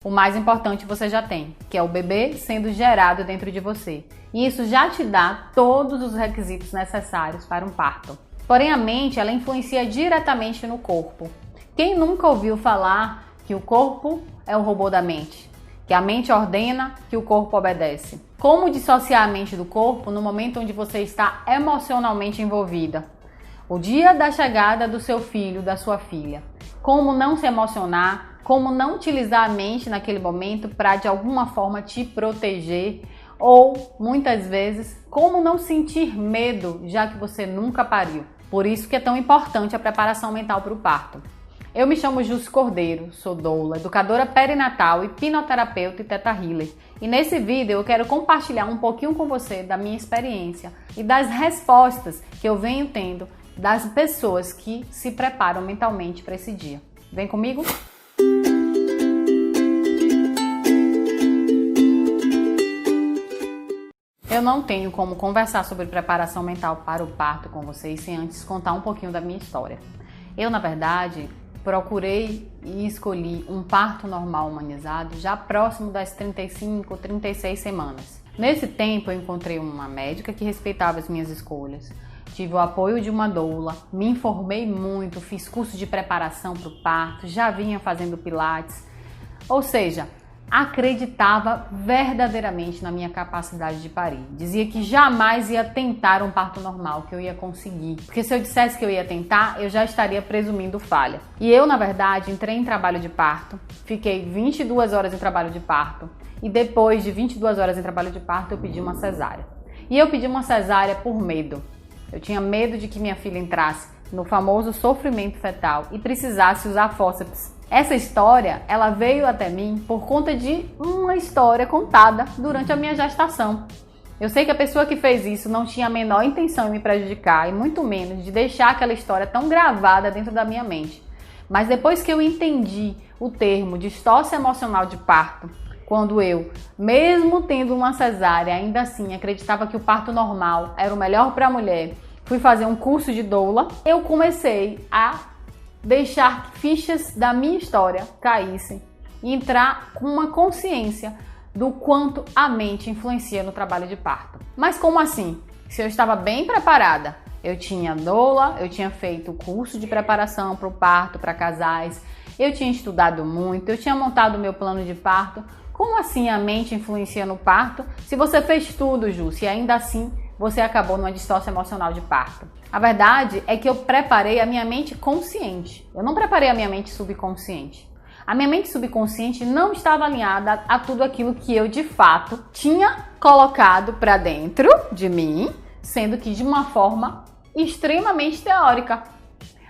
O mais importante você já tem, que é o bebê sendo gerado dentro de você. E isso já te dá todos os requisitos necessários para um parto. Porém, a mente, ela influencia diretamente no corpo. Quem nunca ouviu falar que o corpo é o robô da mente? Que a mente ordena, que o corpo obedece. Como dissociar a mente do corpo no momento onde você está emocionalmente envolvida? O dia da chegada do seu filho, da sua filha. Como não se emocionar? Como não utilizar a mente naquele momento para de alguma forma te proteger? Ou, muitas vezes, como não sentir medo, já que você nunca pariu? Por isso que é tão importante a preparação mental para o parto. Eu me chamo Jussi Cordeiro, sou doula, educadora perinatal, hipnoterapeuta e Theta Healer. E nesse vídeo eu quero compartilhar um pouquinho com você da minha experiência e das respostas que eu venho tendo das pessoas que se preparam mentalmente para esse dia. Vem comigo? Eu não tenho como conversar sobre preparação mental para o parto com vocês sem antes contar um pouquinho da minha história. Eu, na verdade, procurei e escolhi um parto normal humanizado já próximo das 35, 36 semanas. Nesse tempo, eu encontrei uma médica que respeitava as minhas escolhas. Tive o apoio de uma doula, me informei muito, fiz curso de preparação para o parto, já vinha fazendo pilates. Ou seja, acreditava verdadeiramente na minha capacidade de parir. Dizia que jamais ia tentar um parto normal, que eu ia conseguir. Porque se eu dissesse que eu ia tentar, eu já estaria presumindo falha. E eu, na verdade, entrei em trabalho de parto, fiquei 22 horas em trabalho de parto. E depois de 22 horas em trabalho de parto, eu pedi uma cesárea. E eu pedi uma cesárea por medo. Eu tinha medo de que minha filha entrasse no famoso sofrimento fetal e precisasse usar fórceps. Essa história, ela veio até mim por conta de uma história contada durante a minha gestação. Eu sei que a pessoa que fez isso não tinha a menor intenção em me prejudicar e muito menos de deixar aquela história tão gravada dentro da minha mente. Mas depois que eu entendi o termo distócia emocional de parto, quando eu, mesmo tendo uma cesárea, ainda assim acreditava que o parto normal era o melhor para a mulher, fui fazer um curso de doula, eu comecei a deixar fichas da minha história caíssem e entrar com uma consciência do quanto a mente influencia no trabalho de parto. Mas como assim? Se eu estava bem preparada, eu tinha doula, eu tinha feito curso de preparação para o parto, para casais, eu tinha estudado muito, eu tinha montado o meu plano de parto. Como assim a mente influencia no parto? Se você fez tudo, Jussi, e ainda assim você acabou numa distócia emocional de parto. A verdade é que eu preparei a minha mente consciente. Eu não preparei a minha mente subconsciente. A minha mente subconsciente não estava alinhada a tudo aquilo que eu, de fato, tinha colocado para dentro de mim, sendo que de uma forma extremamente teórica.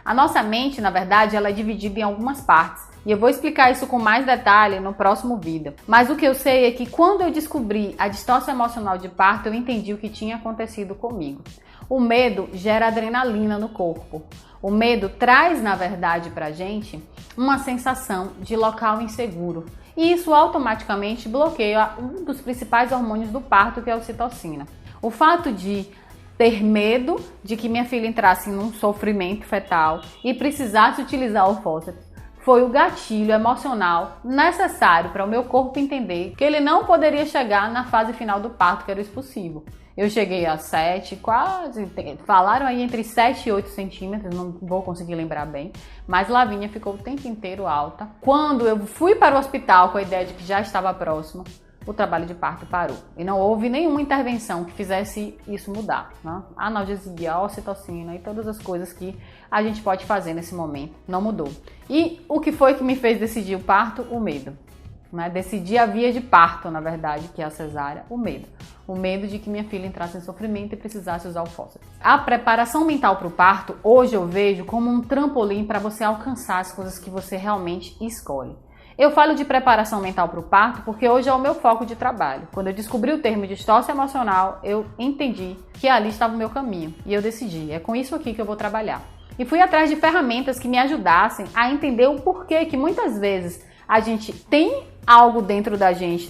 A nossa mente, na verdade, ela é dividida em algumas partes. E eu vou explicar isso com mais detalhe no próximo vídeo. Mas o que eu sei é que quando eu descobri a distócia emocional de parto, eu entendi o que tinha acontecido comigo. O medo gera adrenalina no corpo. O medo traz, na verdade, pra gente uma sensação de local inseguro. E isso automaticamente bloqueia um dos principais hormônios do parto, que é a ocitocina. O fato de ter medo de que minha filha entrasse num sofrimento fetal e precisasse utilizar o fórceps foi o gatilho emocional necessário para o meu corpo entender que ele não poderia chegar na fase final do parto, que era o expulsivo. Eu cheguei a 7, quase, falaram aí entre 7 e 8 centímetros, não vou conseguir lembrar bem, mas Lavínia ficou o tempo inteiro alta. Quando eu fui para o hospital com a ideia de que já estava próximo, o trabalho de parto parou. E não houve nenhuma intervenção que fizesse isso mudar, né? A analgesia, a ocitocina e todas as coisas que a gente pode fazer nesse momento. Não mudou. E o que foi que me fez decidir o parto? O medo. Né? Decidi a via de parto, na verdade, que é a cesárea, o medo. O medo de que minha filha entrasse em sofrimento e precisasse usar o fórceps. A preparação mental para o parto, hoje eu vejo como um trampolim para você alcançar as coisas que você realmente escolhe. Eu falo de preparação mental para o parto porque hoje é o meu foco de trabalho. Quando eu descobri o termo distócia emocional, eu entendi que ali estava o meu caminho. E eu decidi, é com isso aqui que eu vou trabalhar. E fui atrás de ferramentas que me ajudassem a entender o porquê que muitas vezes a gente tem algo dentro da gente,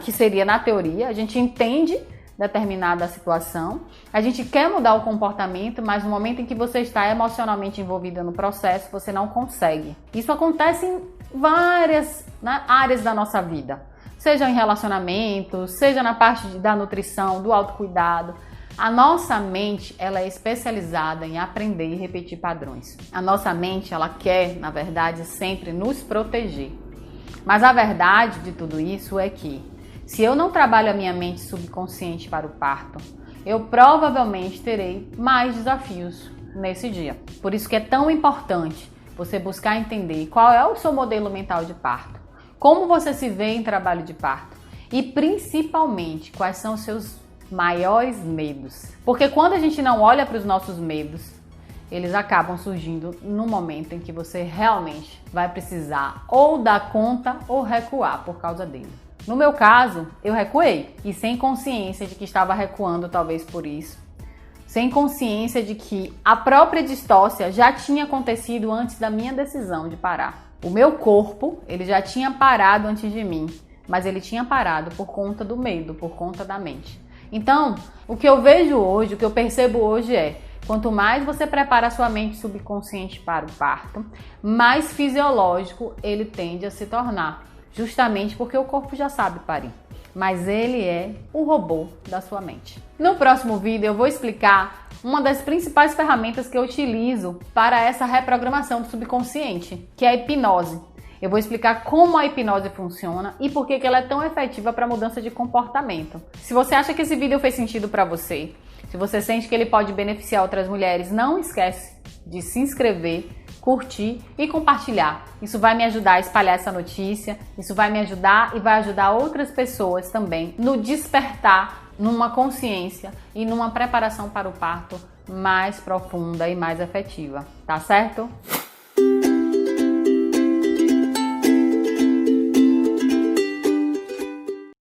que seria na teoria, a gente entende determinada situação, a gente quer mudar o comportamento, mas no momento em que você está emocionalmente envolvida no processo, você não consegue. Isso acontece em várias áreas da nossa vida, seja em relacionamentos, seja na parte da nutrição, do autocuidado. A nossa mente, ela é especializada em aprender e repetir padrões. A nossa mente, ela quer, na verdade, sempre nos proteger. Mas a verdade de tudo isso é que, se eu não trabalho a minha mente subconsciente para o parto, eu provavelmente terei mais desafios nesse dia. Por isso que é tão importante você buscar entender qual é o seu modelo mental de parto, como você se vê em trabalho de parto e, principalmente, quais são os seus maiores medos. Porque quando a gente não olha para os nossos medos, eles acabam surgindo no momento em que você realmente vai precisar ou dar conta ou recuar por causa dele. No meu caso, eu recuei e sem consciência de que estava recuando, talvez por isso, sem consciência de que a própria distócia já tinha acontecido antes da minha decisão de parar. O meu corpo, ele já tinha parado antes de mim, mas ele tinha parado por conta do medo, por conta da mente. Então, o que eu vejo hoje, o que eu percebo hoje é, quanto mais você prepara a sua mente subconsciente para o parto, mais fisiológico ele tende a se tornar, justamente porque o corpo já sabe parir, mas ele é o robô da sua mente. No próximo vídeo eu vou explicar uma das principais ferramentas que eu utilizo para essa reprogramação do subconsciente, que é a hipnose. Eu vou explicar como a hipnose funciona e por que ela é tão efetiva para a mudança de comportamento. Se você acha que esse vídeo fez sentido para você, se você sente que ele pode beneficiar outras mulheres, não esquece de se inscrever, curtir e compartilhar. Isso vai me ajudar a espalhar essa notícia, isso vai me ajudar e vai ajudar outras pessoas também no despertar, numa consciência e numa preparação para o parto mais profunda e mais efetiva, tá certo?